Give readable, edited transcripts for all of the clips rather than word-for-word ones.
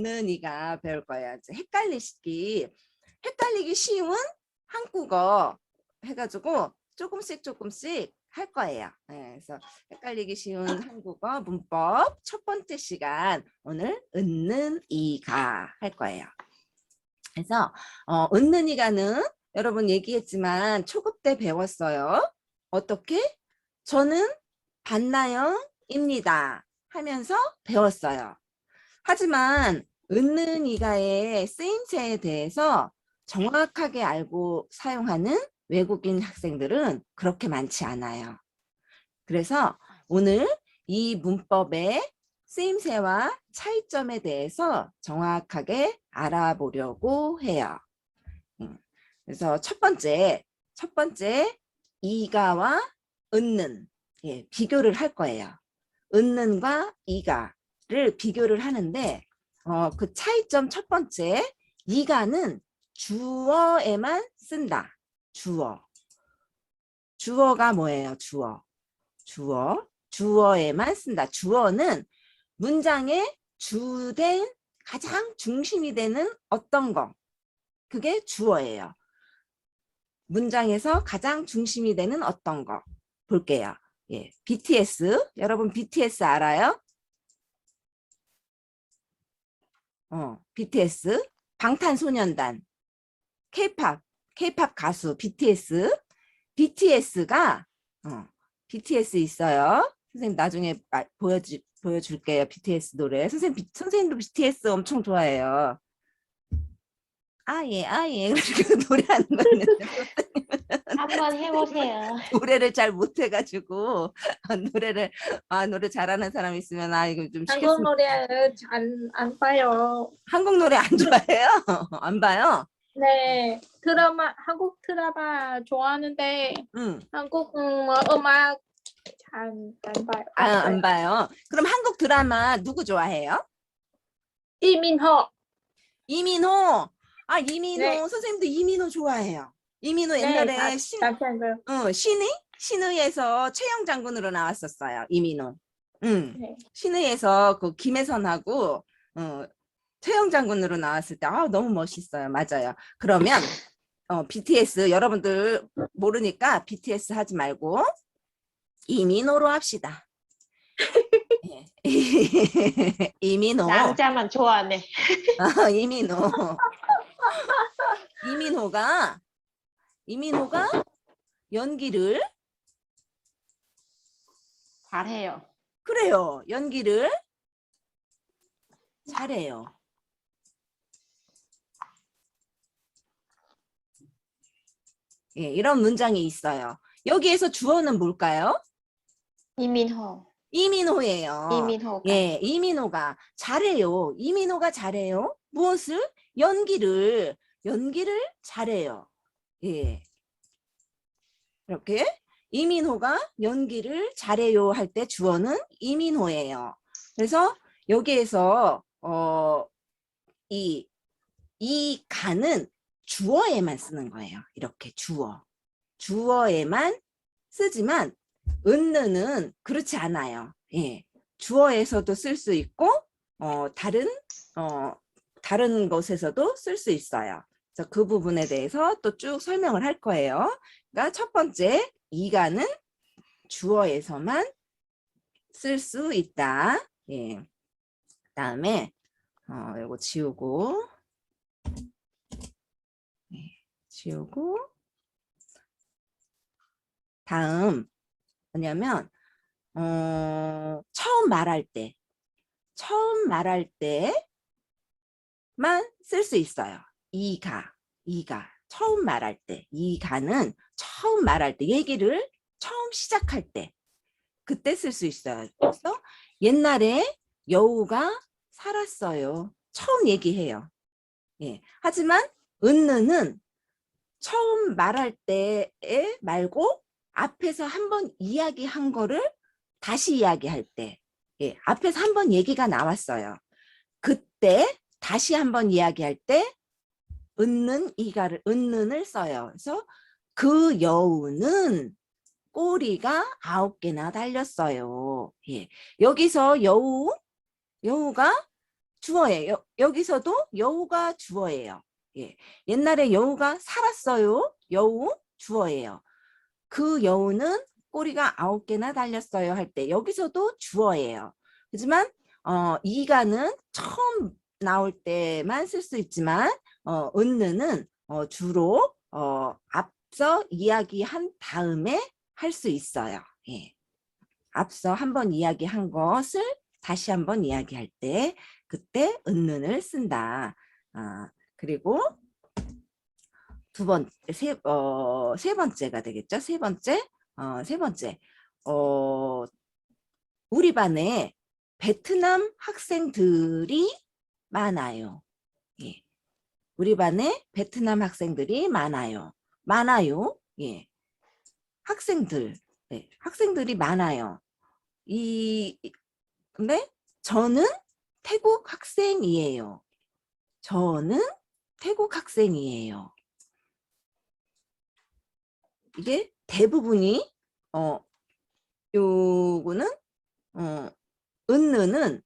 이가 배울 거예요. 헷갈리기 쉬운 한국어 해가지고 조금씩 할 거예요. 네, 그래서 헷갈리기 쉬운 한국어 문법 첫 번째 시간 오늘 은는 이가 할 거예요. 그래서 은는 이가는 여러분 얘기했지만 초급 때 배웠어요. 어떻게? 저는 반나영입니다 하면서 배웠어요. 하지만 은는 이가의 쓰임새에 대해서 정확하게 알고 사용하는 외국인 학생들은 그렇게 많지 않아요. 그래서 오늘 이 문법의 쓰임새와 차이점에 대해서 정확하게 알아보려고 해요. 그래서 첫 번째 이가와 은는 비교를 할 거예요. 은는과 이가를 비교를 하는데 그 차이점 첫 번째, 이가는 주어에만 쓴다. 주어가 뭐예요? 주어에만 쓴다. 주어는 문장의 주된 가장 중심이 되는 어떤 거, 그게 주어예요. 문장에서 가장 중심이 되는 어떤 거 볼게요. 예, BTS, 여러분 BTS 알아요? BTS, 방탄소년단, K-팝 가수 BTS가 BTS 있어요. 선생님 나중에 보여줄게요. BTS 노래. 선생님도 BTS 엄청 좋아해요. 아예 그렇게 노래하는 거는 한번 해보세요. 노래를 잘 못해가지고 노래 잘하는 사람 있으면 이거 좀 한국 노래 안 봐요. 한국 노래 안 좋아해요? 안 봐요? 네, 한국 드라마 좋아하는데 한국 음악 잘 안 봐요. 안 봐요. 그럼 한국 드라마 누구 좋아해요? 이민호. 이민호. 이민호. 네. 선생님도 이민호 좋아해요. 이민호 옛날에 신의에서 최영 장군으로 나왔었어요. 이민호. 네. 신의에서 그 김혜선하고 최영 장군으로 나왔을 때 너무 멋있어요. 맞아요. 그러면 BTS 여러분들 모르니까 BTS 하지 말고 이민호로 합시다. 이민호. 남자만 좋아하네. 이민호가 연기를 잘해요. 그래요. 연기를 잘해요. 예, 이런 문장이 있어요. 여기에서 주어는 뭘까요? 이민호예요. 이민호가. 예, 이민호가 잘해요. 이민호가 잘해요. 무엇을? 연기를 잘해요. 예. 이렇게 이민호가 연기를 잘해요 할 때 주어는 이민호예요. 그래서 여기에서 이 가는 주어에만 쓰는 거예요. 이렇게 주어에만 쓰지만 은는은 그렇지 않아요. 예. 주어에서도 쓸 수 있고 다른 것에서도 쓸 수 있어요. 그래서 그 부분에 대해서 또 쭉 설명을 할 거예요. 그러니까 첫 번째, 이가는 주어에서만 쓸 수 있다. 예. 그다음에 이거 지우고 다음 뭐냐면 처음 말할 때만 쓸 수 있어요. 이가 처음 말할 때, 이가는 처음 말할 때, 얘기를 처음 시작할 때 그때 쓸 수 있어요. 그래서 옛날에 여우가 살았어요. 처음 얘기해요. 예. 하지만 은느는 처음 말할 때에 말고 앞에서 한번 이야기한 거를 다시 이야기할 때, 앞에서 한번 얘기가 나왔어요. 그때 다시 한번 이야기할 때 은는을 써요. 그래서 그 여우는 꼬리가 9개나 달렸어요. 예. 여기서 여우가 주어예요. 여기서도 여우가 주어예요. 예. 옛날에 여우가 살았어요. 여우 주어예요. 그 여우는 꼬리가 9개나 달렸어요 할 때 여기서도 주어예요. 하지만 이가는 처음 나올 때만 쓸 수 있지만 은느는 주로 앞서 이야기한 다음에 할 수 있어요. 예. 앞서 한번 이야기한 것을 다시 한번 이야기할 때 그때 은는을 쓴다. 그리고 세 번째가 되겠죠. 세 번째. 우리 반에 베트남 학생들이 많아요. 예. 우리 반에 베트남 학생들이 많아요. 예. 학생들. 네. 학생들이 많아요. 근데 저는 태국 학생이에요. 저는 태국 학생이에요. 이게 대부분이 요거는 은느는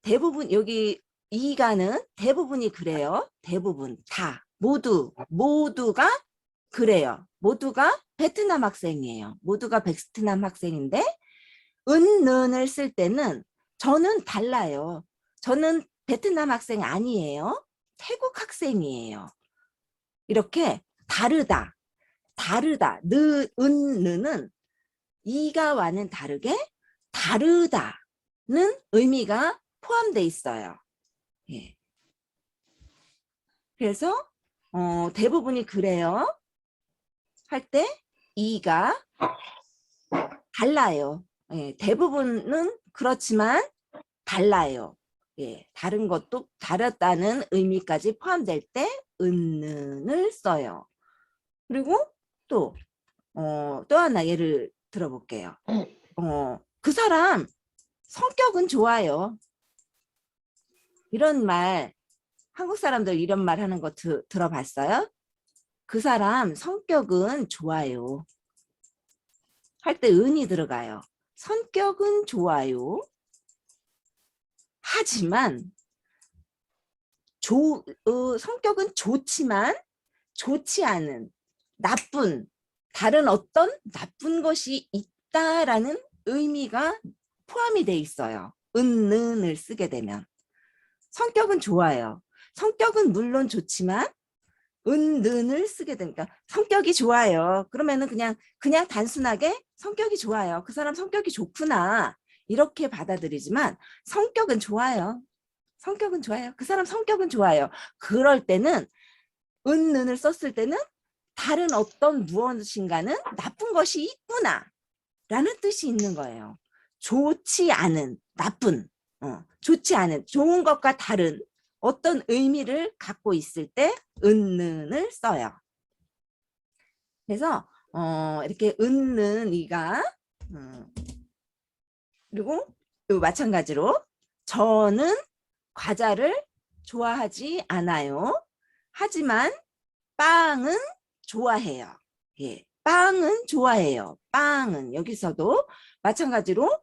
대부분 여기 이가는 대부분이 그래요. 대부분 다 모두가 그래요. 모두가 베트남 학생이에요. 모두가 베트남 학생인데 은는을 쓸 때는 저는 달라요. 저는 베트남 학생 아니에요. 태국 학생이에요. 이렇게 다르다. 은느는 이가와는 다르게 다르다는 의미가 포함되어 있어요. 예. 그래서 대부분이 그래요. 할 때 이가 달라요. 예. 대부분은 그렇지만 달라요. 예. 다른 것도 다르다는 의미까지 포함될 때 은는을 써요. 그리고 또 하나 예를 들어볼게요. 그 사람 성격은 좋아요. 이런 말, 한국 사람들 이런 말 하는 거 들어봤어요? 그 사람 성격은 좋아요. 할 때 은이 들어가요. 성격은 좋아요. 하지만 성격은 좋지만 좋지 않은 다른 어떤 나쁜 것이 있다라는 의미가 포함이 돼 있어요. 은는을 쓰게 되면. 성격은 좋아요. 성격은 물론 좋지만 은는을 쓰게 되니까 성격이 좋아요. 그러면은 그냥 단순하게 성격이 좋아요. 그 사람 성격이 좋구나. 이렇게 받아들이지만 성격은 좋아요. 성격은 좋아요. 그 사람 성격은 좋아요. 그럴 때는 은는을 썼을 때는 다른 어떤 무엇인가는 나쁜 것이 있구나 라는 뜻이 있는 거예요. 좋지 않은, 나쁜, 좋지 않은, 좋은 것과 다른 어떤 의미를 갖고 있을 때 은는을 써요. 그래서 이렇게 은는이가 그리고 또 마찬가지로 저는 과자를 좋아하지 않아요. 하지만 빵은 좋아해요. 예, 빵은 좋아해요. 빵은 여기서도 마찬가지로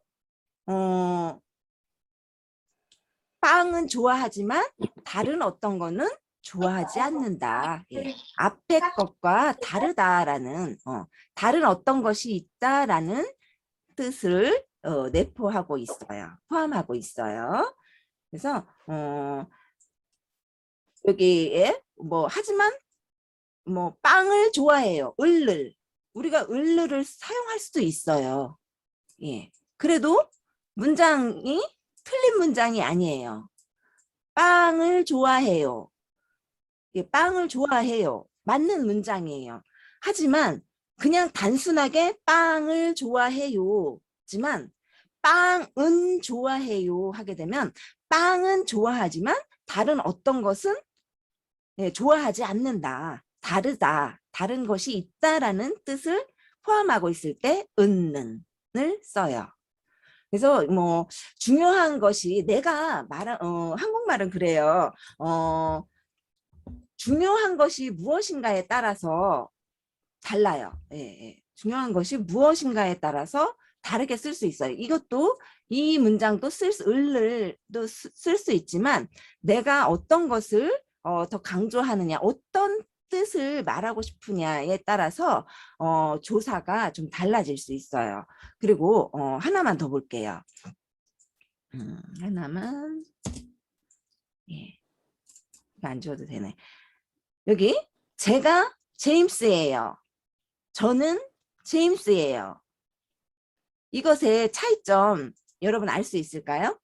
빵은 좋아하지만 다른 어떤 거는 좋아하지 않는다. 예, 앞에 것과 다르다라는 다른 어떤 것이 있다라는 뜻을 내포하고 있어요. 포함하고 있어요. 그래서 여기에 하지만 빵을 좋아해요. 우리가 을를 사용할 수도 있어요. 예. 그래도 문장이 틀린 문장이 아니에요. 빵을 좋아해요. 예, 빵을 좋아해요. 맞는 문장이에요. 하지만 그냥 단순하게 빵을 좋아해요. 지만 빵은 좋아해요 하게 되면 빵은 좋아하지만 다른 어떤 것은 좋아하지 않는다. 다르다. 다른 것이 있다라는 뜻을 포함하고 있을 때 은는을 써요. 그래서 중요한 것이 내가 한국말은 그래요. 중요한 것이 무엇인가에 따라서 달라요. 예, 예. 중요한 것이 무엇인가에 따라서 다르게 쓸 수 있어요. 이것도 이 문장도 을을도 쓸 수 있지만 내가 어떤 것을 더 강조하느냐, 어떤 뜻을 말하고 싶으냐에 따라서 조사가 좀 달라질 수 있어요. 그리고 하나만 더 볼게요. 하나만. 예, 안 지워도 되네. 여기 제가 제임스예요. 저는 제임스예요. 이것의 차이점 여러분 알 수 있을까요?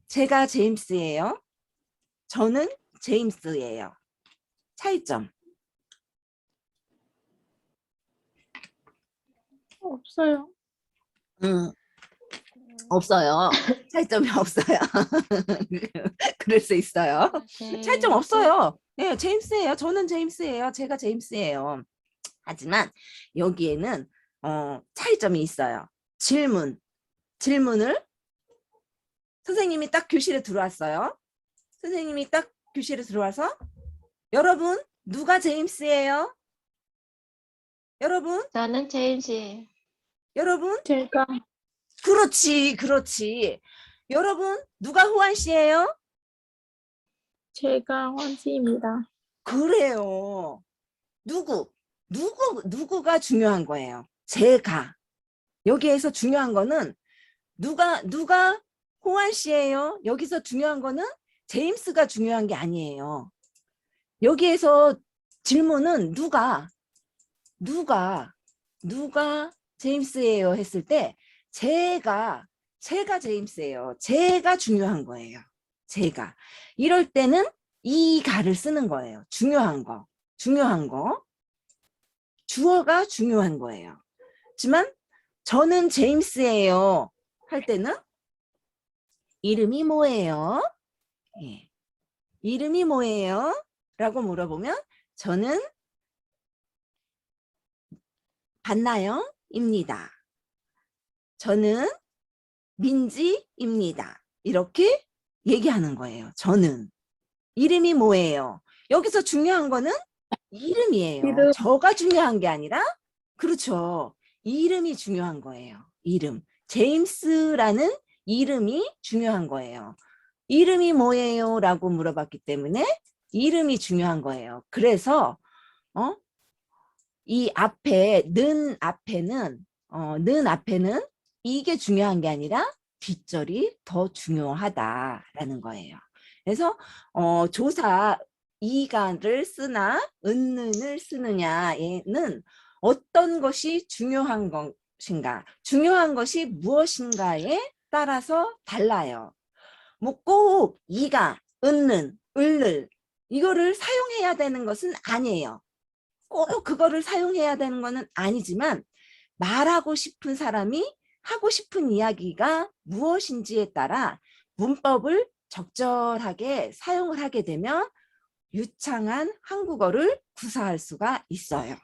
제가 제임스예요. 저는 제임스예요. 차이점. 없어요. 없어요. 차이점이 없어요. 그럴 수 있어요. 차이점 없어요. 네, 제임스예요. 저는 제임스예요. 제가 제임스예요. 하지만 여기에는 차이점이 있어요. 질문을 선생님이 딱 교실에 들어왔어요. 선생님이 딱 교실에 들어와서 여러분 누가 제임스예요? 여러분 저는 제임스예요. 여러분 제가 그렇지. 여러분 누가 호환 씨예요? 제가 환씨입니다. 그래요. 누구가 중요한 거예요. 제가. 여기에서 중요한 거는 누가 호환 씨예요? 여기서 중요한 거는 제임스가 중요한 게 아니에요. 여기에서 질문은 누가 제임스예요 했을 때 제가 제임스예요. 제가 중요한 거예요. 제가. 이럴 때는 이가를 쓰는 거예요. 중요한 거. 주어가 중요한 거예요. 하지만 저는 제임스예요 할 때는 이름이 뭐예요? 예. 이름이 뭐예요? 라고 물어보면 저는 반나영입니다. 저는 민지입니다. 이렇게 얘기하는 거예요. 저는. 이름이 뭐예요? 여기서 중요한 거는 이름이에요. 이름. 저가 중요한 게 아니라 그렇죠. 이름이 중요한 거예요. 이름. 제임스라는 이름이 중요한 거예요. 이름이 뭐예요? 라고 물어봤기 때문에 이름이 중요한 거예요. 그래서 이 앞에 는 앞에는 이게 중요한 게 아니라 뒷절이 더 중요하다라는 거예요. 그래서 조사 이가를 쓰나 은는을 쓰느냐에는 어떤 것이 중요한 것인가, 중요한 것이 무엇인가에 따라서 달라요. 뭐 꼭 이가, 은는, 을를 이거를 사용해야 되는 것은 아니에요. 꼭 그거를 사용해야 되는 것은 아니지만 말하고 싶은 사람이 하고 싶은 이야기가 무엇인지에 따라 문법을 적절하게 사용을 하게 되면 유창한 한국어를 구사할 수가 있어요.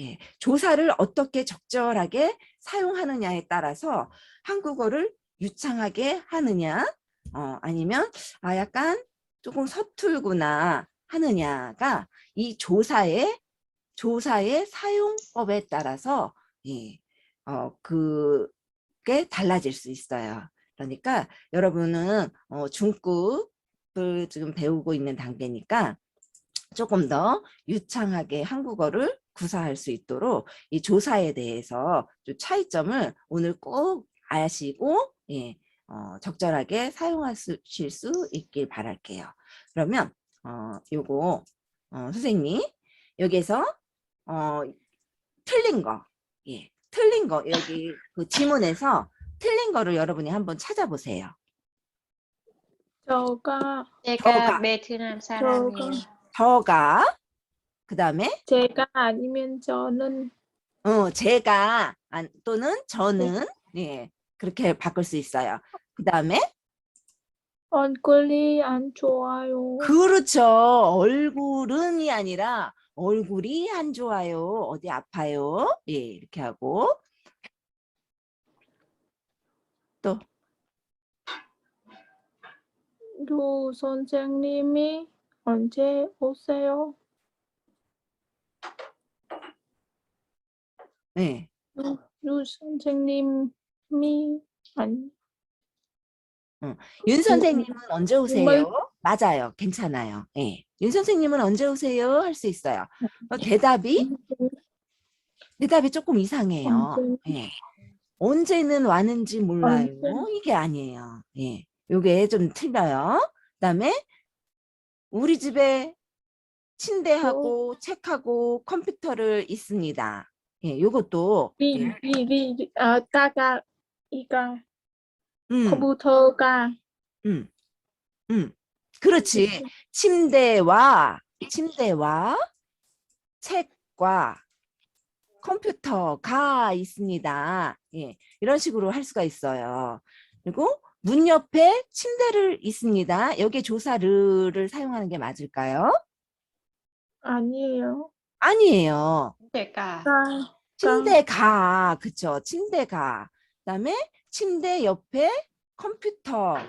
예, 조사를 어떻게 적절하게 사용하느냐에 따라서 한국어를 유창하게 하느냐 아니면 약간 조금 서툴구나 하느냐가 이 조사의 사용법에 따라서 예, 그게 달라질 수 있어요. 그러니까 여러분은 중급을 지금 배우고 있는 단계니까 조금 더 유창하게 한국어를 구사할 수 있도록 이 조사에 대해서 좀 차이점을 오늘 꼭 아시고 예, 적절하게 사용하실 수 있길 바랄게요. 그러면 요거 선생님 여기에서 틀린 거, 예, 틀린 거 여기 그 지문에서 틀린 거를 여러분이 한번 찾아보세요. 제가 저가, 베트남 사람이에요. 저가, 그 다음에 제가 아니면 저는 제가 또는 저는 예, 그렇게 바꿀 수 있어요. 그 다음에 얼굴이 안 좋아요. 그렇죠. 얼굴은이 아니라 얼굴이 안 좋아요. 어디 아파요? 예, 이렇게 하고 또 류 선생님이 언제 오세요? 네. 류 선생님 아니, 윤 선생님은 언제 오세요? 물- 맞아요. 괜찮아요. 예. 윤 선생님은 언제 오세요? 할 수 있어요. 대답이 조금 이상해요. 언제, 예. 언제는 왔는지 몰라요. 언제, 이게 아니에요. 예. 요게 좀 틀려요. 그다음에 우리 집에 침대하고 책하고 컴퓨터를 있습니다. 예, 요것도 예. 따가, 이가, 음, 컴퓨터가 음, 그렇지. 침대와 책과 컴퓨터가 있습니다. 예, 이런 식으로 할 수가 있어요. 그리고 문 옆에 침대를 있습니다. 여기에 조사를 사용하는 게 맞을까요? 아니에요. 아니에요. 때가 가, 침대가, 그쵸. 침대가. 그다음에 침대 옆에 컴퓨터가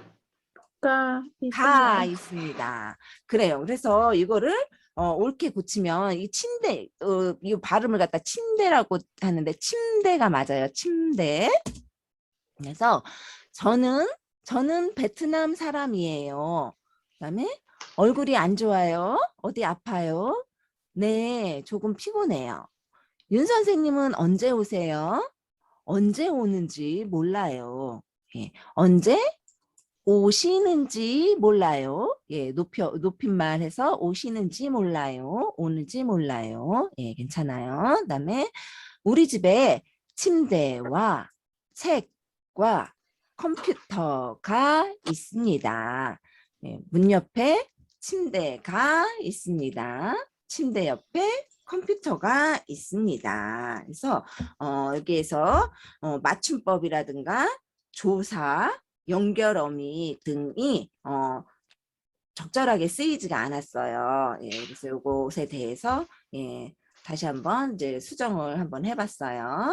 있습니다. 있습니다. 그래요. 그래서 이거를 옳게 고치면 이 침대, 이 발음을 갖다 침대라고 하는데 침대가 맞아요. 침대. 그래서 저는 베트남 사람이에요. 그다음에 얼굴이 안 좋아요. 어디 아파요? 네, 조금 피곤해요. 윤 선생님은 언제 오세요? 언제 오는지 몰라요. 예, 언제 오시는지 몰라요. 예, 높임말 해서 오시는지 몰라요. 오는지 몰라요. 예, 괜찮아요. 그다음에 우리 집에 침대와 책과 컴퓨터가 있습니다. 예, 문 옆에 침대가 있습니다. 침대 옆에 컴퓨터가 있습니다. 그래서 여기에서 맞춤법이라든가 조사, 연결어미 등이 적절하게 쓰이지가 않았어요. 예, 그래서 이것에 대해서 예, 다시 한번 이제 수정을 한번 해봤어요.